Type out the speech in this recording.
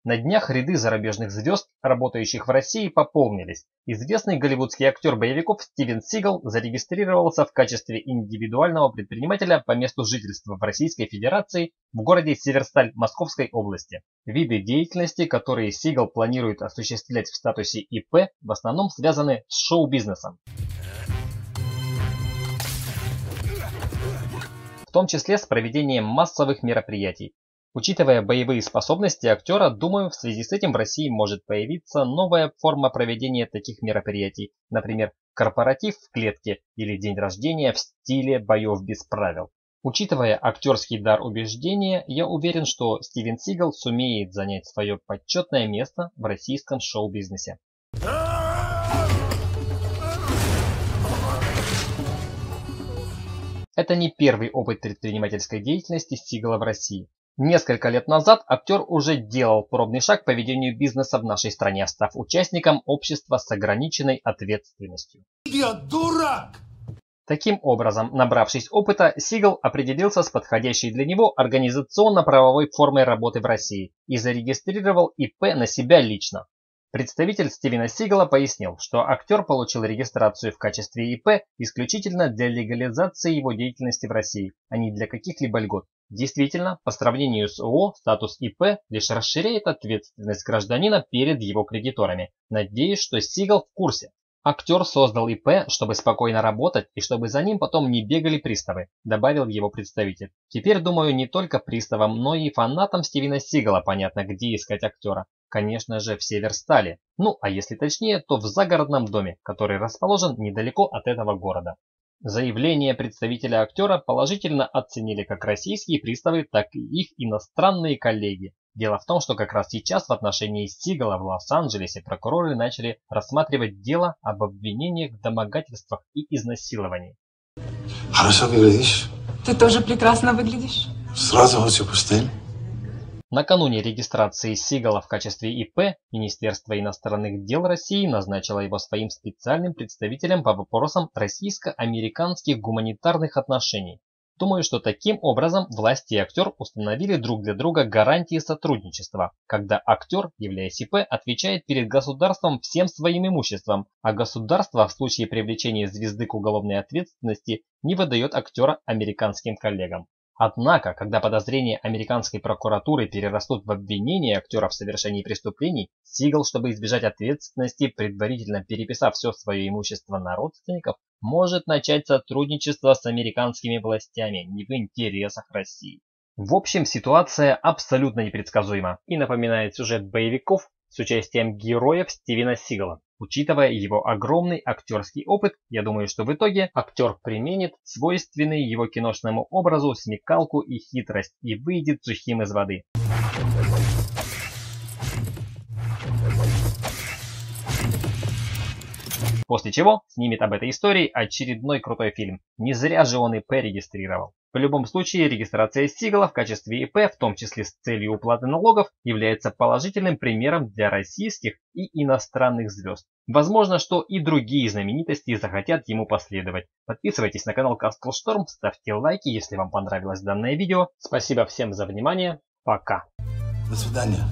На днях ряды зарубежных звезд, работающих в России, пополнились. Известный голливудский актер боевиков Стивен Сигал зарегистрировался в качестве индивидуального предпринимателя по месту жительства в Российской Федерации в городе Северсталь Московской области. Виды деятельности, которые Сигал планирует осуществлять в статусе ИП, в основном связаны с шоу-бизнесом. В том числе с проведением массовых мероприятий. Учитывая боевые способности актера, думаю, в связи с этим в России может появиться новая форма проведения таких мероприятий, например, корпоратив в клетке или день рождения в стиле боев без правил. Учитывая актерский дар убеждения, я уверен, что Стивен Сигал сумеет занять свое почетное место в российском шоу-бизнесе. Это не первый опыт предпринимательской деятельности Сигала в России. Несколько лет назад актер уже делал пробный шаг по ведению бизнеса в нашей стране, став участником общества с ограниченной ответственностью. Идиот, дурак! Таким образом, набравшись опыта, Сигал определился с подходящей для него организационно-правовой формой работы в России и зарегистрировал ИП на себя лично. Представитель Стивена Сигала пояснил, что актер получил регистрацию в качестве ИП исключительно для легализации его деятельности в России, а не для каких-либо льгот. Действительно, по сравнению с ООО, статус ИП лишь расширяет ответственность гражданина перед его кредиторами. Надеюсь, что Сигал в курсе. Актер создал ИП, чтобы спокойно работать и чтобы за ним потом не бегали приставы, добавил его представитель. Теперь, думаю, не только приставам, но и фанатам Стивена Сигала понятно, где искать актера. Конечно же, в Северстале. Ну, а если точнее, то в загородном доме, который расположен недалеко от этого города. Заявление представителя актера положительно оценили как российские приставы, так и их иностранные коллеги. Дело в том, что как раз сейчас в отношении Сигала в Лос-Анджелесе прокуроры начали рассматривать дело об обвинениях в домогательствах и изнасиловании. Хорошо выглядишь. Ты тоже прекрасно выглядишь. Сразу хочу постель. Накануне регистрации Сигала в качестве ИП Министерство иностранных дел России назначило его своим специальным представителем по вопросам российско-американских гуманитарных отношений. Думаю, что таким образом власти и актер установили друг для друга гарантии сотрудничества, когда актер, являясь ИП, отвечает перед государством всем своим имуществом, а государство в случае привлечения звезды к уголовной ответственности не выдает актера американским коллегам. Однако, когда подозрения американской прокуратуры перерастут в обвинение актера в совершении преступлений, Сигал, чтобы избежать ответственности, предварительно переписав все свое имущество на родственников, может начать сотрудничество с американскими властями не в интересах России. В общем, ситуация абсолютно непредсказуема и напоминает сюжет боевиков с участием героев Стивена Сигала. Учитывая его огромный актерский опыт, я думаю, что в итоге актер применит свойственный его киношному образу смекалку и хитрость и выйдет сухим из воды. После чего снимет об этой истории очередной крутой фильм. Не зря же он ИП регистрировал. В любом случае, регистрация Сигала в качестве ИП, в том числе с целью уплаты налогов, является положительным примером для российских и иностранных звезд. Возможно, что и другие знаменитости захотят ему последовать. Подписывайтесь на канал Castlestorm, ставьте лайки, если вам понравилось данное видео. Спасибо всем за внимание. Пока. До свидания.